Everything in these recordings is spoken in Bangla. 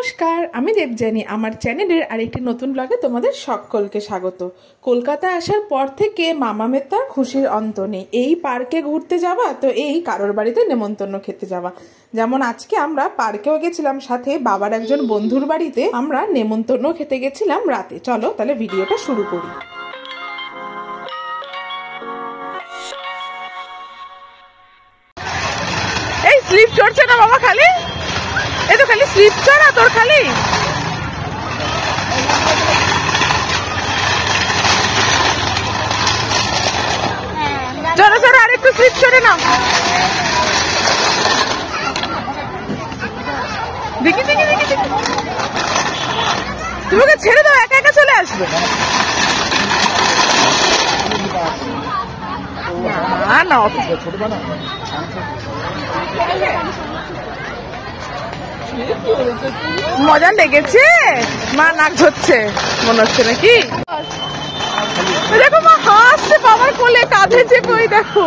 নমস্কার, আমি দেবযানী। আমার চ্যানেলের আরেকটি নতুন ব্লগে তোমাদের সকলকে স্বাগত। কলকাতায় আসার পর থেকে মামামের তো খুশির অন্ত নেই। এই পার্কে ঘুরতে যাওয়া, তো এই কারোর বাড়িতে নেমন্তন্ন খেতে যাওয়া। যেমন আজকে আমরা পার্কেও গেছিলাম, সাথে বাবার একজন বন্ধুর বাড়িতে আমরা নেমন্তন্ন খেতে গেছিলাম রাতে। চলো তাহলে ভিডিওটা শুরু করি। এই স্লিপ চড়ছে না বাবা, খালি এই তো খালি স্লিপ চড়া তোর খালি। চলো চলো আর একটু স্লিপ চড়ে নাও। দেখি দেখি দেখি দেখি, তুমি ওকে ছেড়ে দাও, একা একা চলে আসবে। না না মজা লেগেছে, মা নাক ঝরছে মনে হচ্ছে নাকি। দেখো মা হাসছে বাবার কোলে, কাঁধে চেপে। ওই দেখো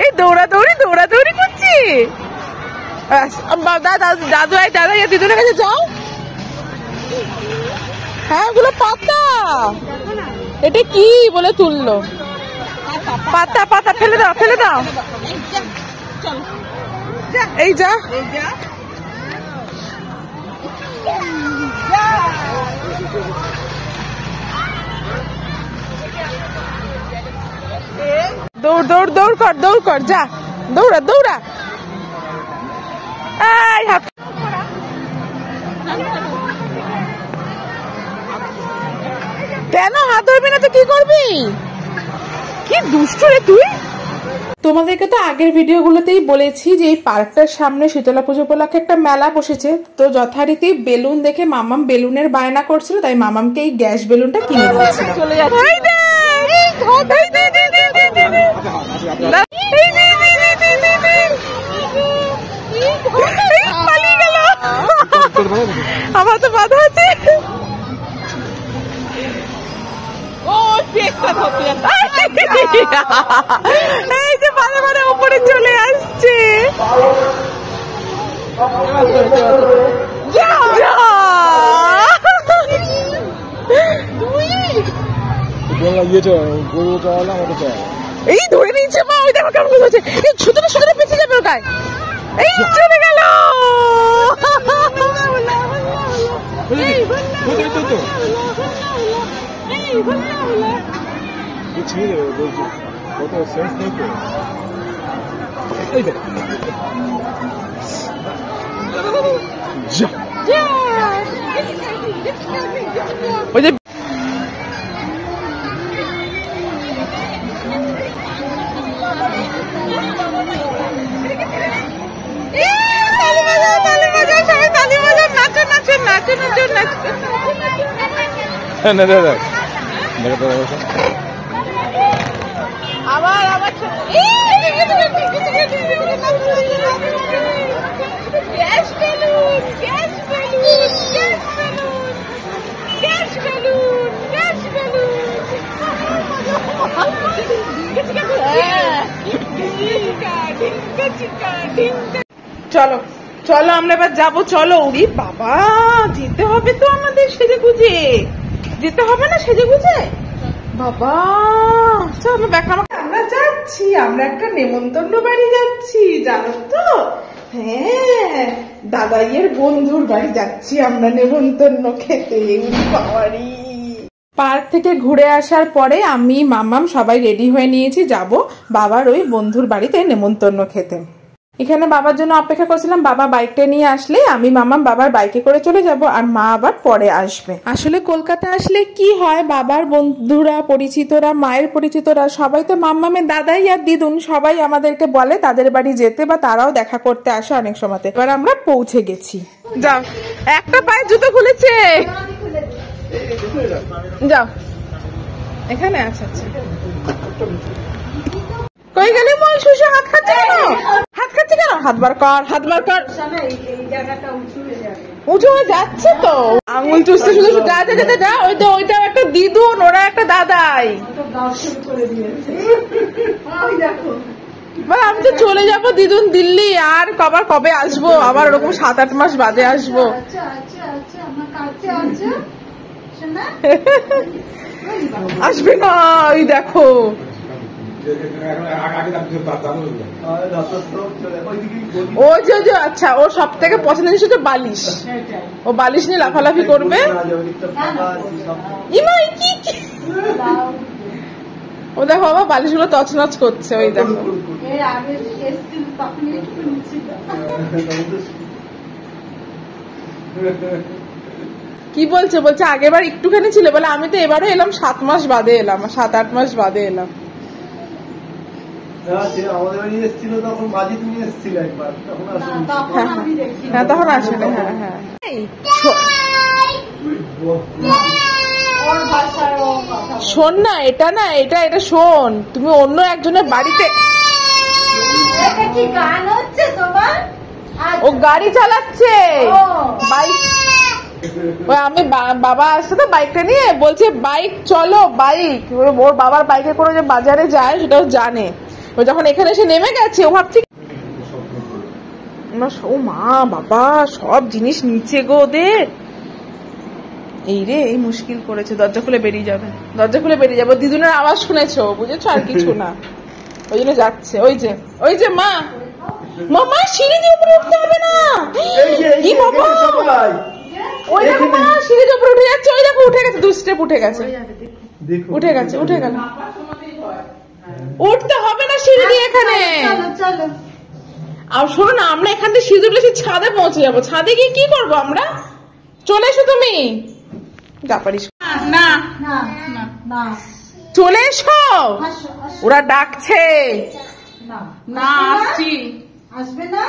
এই দৌড়াদৌড়ি দৌড়াদৌড়ি করছি। দাদু দাদা দিদুনের কাছে যাও। হ্যাঁ ওগুলো পাতা, এটা কি বলে তুললো? পাতা পাতা, ফেলে দাও ফেলে দাও। এই যা দৌড় দৌড় দৌড় কর, দৌড় কর, যা দৌড়া দৌড়া। কেন হাত ধরবি না তো কি করবি? কি দুষ্ট রে তুই। তোমাদেরকে তো আগের ভিডিওগুলোতেই বলেছি যে এই পার্কটার সামনে শীতলা পুজো উপলক্ষে একটা মেলা বসেছে। তো যথারীতি বেলুন দেখে মামাম বেলুনের বায়না করছিল, তাই মামামকে এই গ্যাস বেলুনটা কিনে দিয়েছিল। আমার তো বাধা আছে। এই যে বারে বারে উপরে চলে আসছে। এই ধরে নিয়েছে মা, ওই দেখো কেমন হচ্ছে। এই সুতরে সুতরে পেছে যাবে ওর গায়ে। এই চলে গেল। ওই যে আবার আবার gas balloon gas balloon gas balloon gas balloon gas balloon. চলো চলো আমরা এবার যাবো, চলো। উড়ি বাবা, যেতে হবে তো আমাদের সেজে গুজে, যেতে হবে না সেজে গুজে বাবা। চলো দেখা, আমরা যাচ্ছি, আমরা একটা নেমন্তন্ন বাড়ি যাচ্ছি জানো তো। হ্যাঁ দাদাইয়ের বন্ধুর বাড়ি যাচ্ছি আমরা নেমন্তন্ন খেতে। বাবারি পার্ক থেকে ঘুরে আসার পরে আমি মামাম সবাই রেডি হয়ে নিয়েছি, যাব বাবার ওই বন্ধুর বাড়িতে নেমন্তন্ন খেতে। এখানে বাবার জন্য অপেক্ষা করছিলাম। বাবা বাইকটা নিয়ে আসলে আমি মামাম বাবার বাইকে করে চলে যাব, আর মা আবার পরে আসবে। আসলে কলকাতা আসলে কি হয়, বাবার বন্ধুরা পরিচিতরা মায়ের পরিচিতরা সবাই তো মামামের দাদাই আর দিদুন সবাই আমাদেরকে বলে তাদের বাড়ি যেতে, বা তারাও দেখা করতে আসে অনেক সময়তে। এবার আমরা পৌঁছে গেছি। যাও, একটা পায়ে জুতো খুলেছে। যাও এখানে। আচ্ছা আচ্ছা, কই গেলি মল? শুশু হাত খাচ্ছে কেন? হাত খাচ্ছে কেন? হাত বার কর, হাত বার কর। উঁচু হয়ে যাচ্ছে তো, আঙুল চুষতে শুধু যা যা যেতে যা। ওইটা একটা দিদুন, ওরা একটা দাদাই। আমি তো চলে যাবো দিদুন দিল্লি, আর কবে আসবো আবার? ওরকম 7-8 মাস বাদে আসবো। আসবে না, ওই দেখো ও যে আচ্ছা, ওর সব থেকে পছন্দের জিনিস হচ্ছে বালিশ। ও বালিশ নিয়ে লাফালাফি করবে। ও দেখো বাবা বালিশ গুলো তছনছ করছে, ওই দেখো। কি বলছে? বলছে আগেরবার একটুখানি ছিল বলে, আমি তো এবারও এলাম 7 মাস বাদে এলাম, 7-8 মাস বাদে এলাম। হ্যাঁ তখন আসলে হ্যাঁ হ্যাঁ। শোন না, এটা শোন, তুমি অন্য একজনের বাড়িতে। ও গাড়ি চালাচ্ছে, বাইক। আমি বাবা আসছে তো বাইকটা নিয়ে, বলছে বাইক চলো বাইক। ওর বাবার বাইকে করে যে বাজারে যায় সেটাও জানে। ও যখন এখানে এসে নেমে গেছে, ও ভাবছি ও মা বাবা সব জিনিস নিচে গো ওদের। এই রে, এই মুশকিল করেছে। দরজা খুলে বেরিয়ে যাবে, দরজা খুলে বেরিয়ে যাবে। দিদুনের আওয়াজ শুনেছো, বুঝেছো, আর কিছু না। ওই জন্য যাচ্ছে। ওই যে মা মামা সিঁড়ি দিয়ে উপরে উঠতে হবে না। কি বাবা, ওই দেখো মা সিঁড়ি দিয়ে উপরে উঠে যাচ্ছে। ওই দেখো উঠে গেছে, 2 স্টেপ উঠে গেছে, উঠে গেল। উঠতে হবে না সিঁড়ি দিয়ে এখানে। আর শোনো না, আমরা এখান থেকে সিঁড়ি উঠলে ছাদে পৌঁছে যাবো। ছাদে গিয়ে কি করবো আমরা? চলে এসো তুমি, যা পারিস না, চলে এসো, ওরা ডাকছে। না আসছি। আসবে না?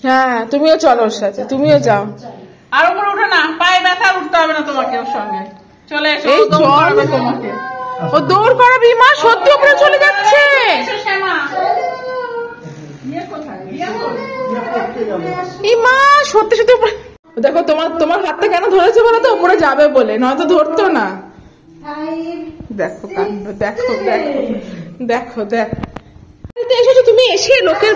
হ্যাঁ তুমিও চলো ওর সাথে, তুমিও যাও। আর উপরে উঠো না, পায়ে ব্যথা, উঠতে হবে না তোমাকে ওর সঙ্গে। চলে এসো, এই চল তোমাকে। ও দৌড় করাবি মা, সত্যি উপরে চলে যাচ্ছে। এই মা সত্যি উপরে। দেখো তোমার হাতটা কেন ধরেছে বলো তো? উপরে যাবে বলে, নয়তো ধরতো না। দেখো কাণ্ড, দেখো দেখো দেখো দেখো। এসেছো তুমি, এসে লোকের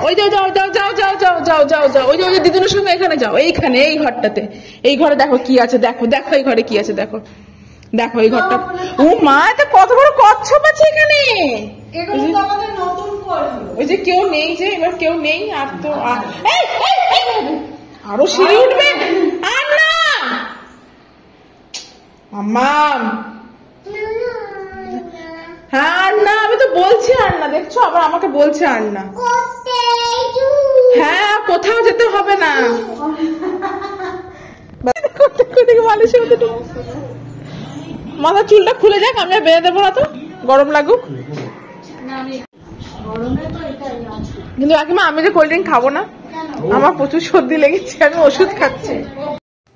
ওই যাও যাও যাও যাও যাও যাও যাও যাও যাও। ওই যে দিদুনের সঙ্গে এখানে যাও, এইখানে এই ঘরটাতে। এই ঘরে দেখো কি আছে, দেখো দেখো এই ঘরে কি আছে, দেখো দেখো এই ঘরটা। ও মা, এটা কত বড় কচ্ছপ আছে এখানে। ওই যে কেউ নেই, যে এবার কেউ নেই। আর তো আরো সিঁড়ি উঠবে। আর না মাম্মাম, হ্যাঁ আর না, আমি তো বলছি আর না। দেখছো আবার আমাকে বলছে আর না। হ্যাঁ কোথাও যেতে হবে না। মাথার চুলটা খুলে যাক, আমি আর বেঁধে দেবো না তো, গরম লাগুক। কিন্তু কাকিমা আমি যে কোল্ড ড্রিঙ্ক খাবো না, আমার প্রচুর সর্দি লেগেছে, আমি ওষুধ খাচ্ছি।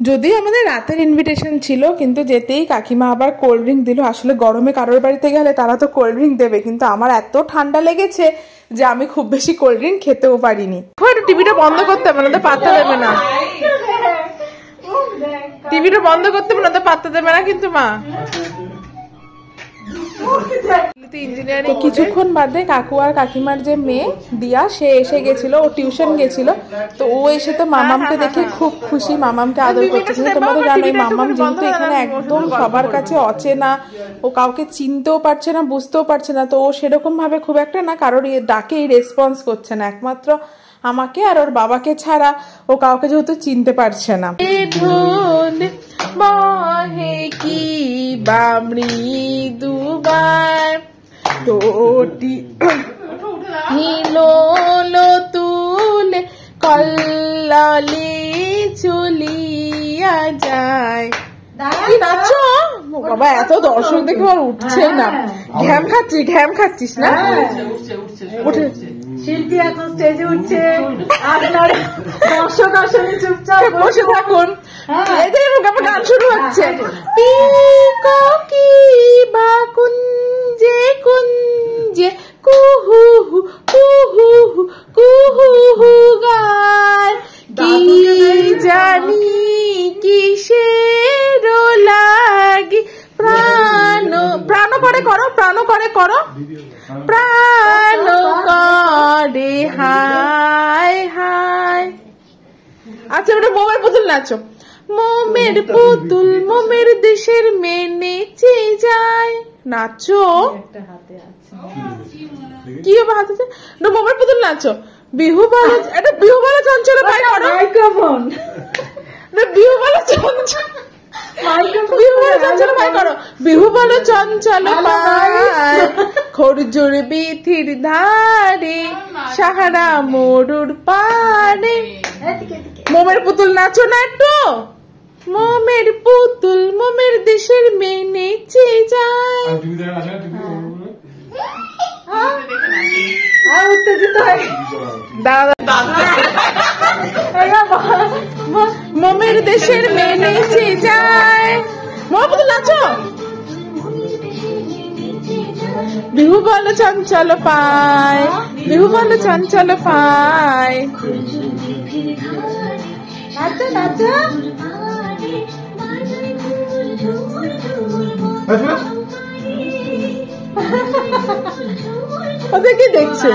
যদিও আমাদের রাতের ইনভিটেশন ছিল, কিন্তু যেতেই কাকিমা আবার কোল্ড ড্রিঙ্ক দিল। আসলে গরমে কারোর বাড়িতে গেলে তারা তো কোল্ড ড্রিঙ্ক দেবে, কিন্তু আমার এত ঠান্ডা লেগেছে যে আমি খুব বেশি কোল্ড ড্রিঙ্ক খেতেও পারিনি। টিভিটা বন্ধ করতে হবে না, পাত্তা দেবে না। টিভিটা বন্ধ করতে হবে না, পাত্তা দেবে না কিন্তু মা। কিছুক্ষণ বাদে কাকু আর কাকিমার যে মেয়ে দিয়া, সে এসে গেছিল। ও টিউশন গেছিল, তো ও এসে তো মামামকে দেখে খুব খুশি, মামামকে আদর করছে। তোমাদের জানোই মামাম যেহেতু এখানে একদম সবার কাছে অচেনা, ও কাউকে চিনতেও পারছে না, বুঝতেও পারছে না, তো ও সেরকম ভাবে খুব একটা না কারোর ডাকেই রেসপন্স করছে না, একমাত্র আমাকে আর ওর বাবাকে ছাড়া ও কাউকে যেহেতু চিনতে পারছে না। কি বামড়ি দুবার তোটি হিলো তুলে কল্লালি চলিয়া যায়। কি নাচো বাবা, এত দর্শক দেখে আর উঠছে না। ঘ্যাম খাচ্ছিস না? উঠে শিল্পী এখন স্টেজে উঠছে, আপনার দর্শক আসলে চুপচাপ বসে থাকুন। এই যে আমার গান শুরু হচ্ছে, কুঞ্জে কুঞ্জে কুহু কুহু কুহু গায়, কি জানি কিসের লাগি প্রাণ প্রাণ করে করো, প্রাণ করে করো, প্রাণ করে হায় হায়। আচ্ছা ওটা মোমের পুতুল নাচো, মোমের পুতুল মোমের দেশের মেয়ে নেচে যায়, নাচো। কি হবে হাতে? না মোমের পুতুল নাচো, বিহু বলো, এটা বিহু বলো চঞ্চল পাই করো, মাইক্রোফোন বিহু বলো চঞ্চল, বিহু বলো চঞ্চল পাই করো, বিহু বলো চঞ্চল পায়, খরজুর বিথির ধারে সাহারা মরুর পাড়ে। মোমের পুতুল নাচো না একটু, মোমের পুতুল মোমের দেশের মেয়ে নেচে যায়। উত্তেজিত হয় দাদা মোমের দেশের মেয়ে নেচে যায়, মোমের পুতুল নাচো, বিহু বলো চঞ্চল পায়, বিহু বলো চঞ্চল পায়। নাচো নাচো। ওদের কি দেখছে,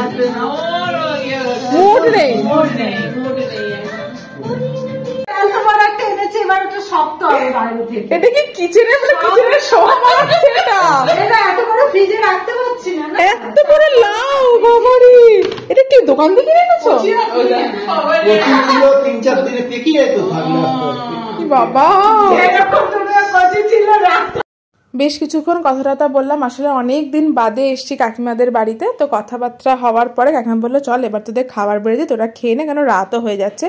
মুড নেই। শক্ত হবে বাইরে থেকে, এটা কি কিচেনের কিচেনের সমাজ, এটা এত বড় ফ্রিজে রাখতে পারছি না, এত বড় লাউ বাবারি, এটা কি দোকান থেকে এনেছো? বাবা বেশ কিছুক্ষণ কথাবার্তা বললাম, আসলে অনেক দিন বাদে এসছি কাকিমাদের বাড়িতে, তো কথাবার্তা হওয়ার পরে কাকিমা বললো চল এবার তোদের খাবার বেড়ে দিয়ে তোরা খেয়ে নে, কেন রাতও হয়ে যাচ্ছে।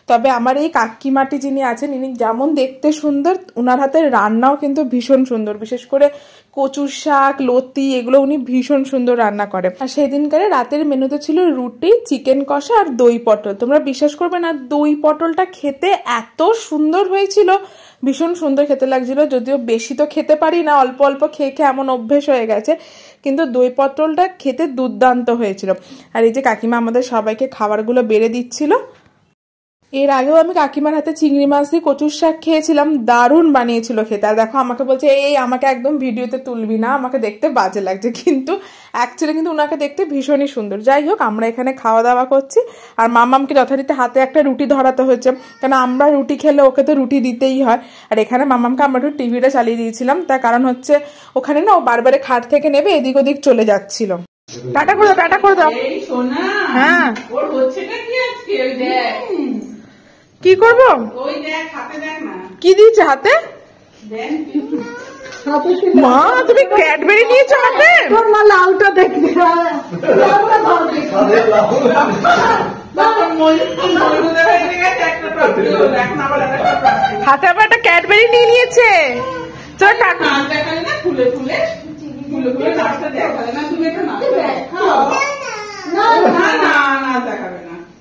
তবে আমার এই কাকিমাটি যিনি আছেন ইনি যেমন দেখতে সুন্দর, উনার হাতের রান্নাও কিন্তু ভীষণ সুন্দর, বিশেষ করে কচুর শাক লতি এগুলো উনি ভীষণ সুন্দর রান্না করে। আর সেই দিনকারে রাতের মেনুতে ছিল রুটি, চিকেন কষা আর দই পটল। তোমরা বিশ্বাস করবে না, দই পটলটা খেতে এত সুন্দর হয়েছিল, ভীষণ সুন্দর খেতে লাগছিল। যদিও বেশি তো খেতে পারি না, অল্প অল্প খেয়ে খেয়ে এমন অভ্যেস হয়ে গেছে, কিন্তু দই পটলটা খেতে দুর্দান্ত হয়েছিল। আর এই যে কাকিমা আমাদের সবাইকে খাবারগুলো বেড়ে দিচ্ছিল। এর আগেও আমি কাকিমার হাতে চিংড়ি মাছ দিয়ে কচুর শাক খেয়েছিলাম, দারুণ বানিয়েছিল খেতে। আর দেখো আমাকে বলছে এই আমাকে একদম ভিডিওতে তুলবি না, আমাকে দেখতে বাজে লাগছে, কিন্তু অ্যাকচুয়ালি কিন্তু ওনাকে দেখতে ভীষণই সুন্দর। যাই হোক, আমরা এখানে খাওয়া দাওয়া করছি, আর মামামকে যথারীতি হাতে একটা রুটি ধরাতে হয়েছে, কারণ আমরা রুটি খেলে ওকে তো রুটি দিতেই হয়। আর এখানে মামামকে আমরা একটু টিভিটা চালিয়ে দিয়েছিলাম, তার কারণ হচ্ছে ওখানে না ও বারবারে খাট থেকে নেবে এদিক ওদিক চলে যাচ্ছিল। টাটা করে দাও, টাটা করে দাও। হ্যাঁ কি করবো, কি দিয়েছে হাতে? মা তুমি ক্যাডবেরি নিয়েছো হাতে? মা লাউটা দেখবে, হাতে আবার একটা ক্যাডবেরি নিয়ে নিয়েছে। চলো টাটা।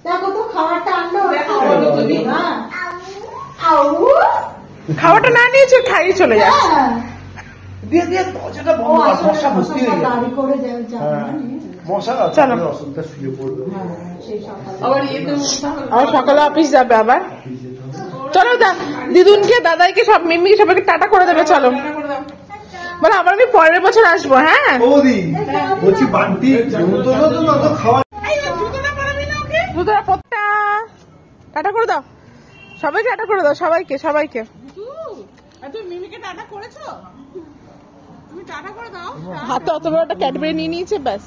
দেখো তো খাবারটা আনলো, খাবারটা না নিয়েছে খাইয়ে চলে যাচ্ছে। আবার সকালে অফিস যাবে আবার। চলো দিদুনকে দাদাইকে সব মিমিকে সবাইকে টাটা করে দেবে। চলো বলে আবার আমি পরের বছর আসবো। হ্যাঁ টাটা করে দাও সবাইকে, টাটা করে দাও সবাইকে সবাইকে। হাতে অত বড় একটা ক্যাডবেরি নিয়ে নিয়েছে, ব্যাস।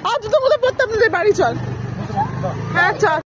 আর জুতো মতো পড়তাম না, বাড়ি চল। হ্যাঁ চল।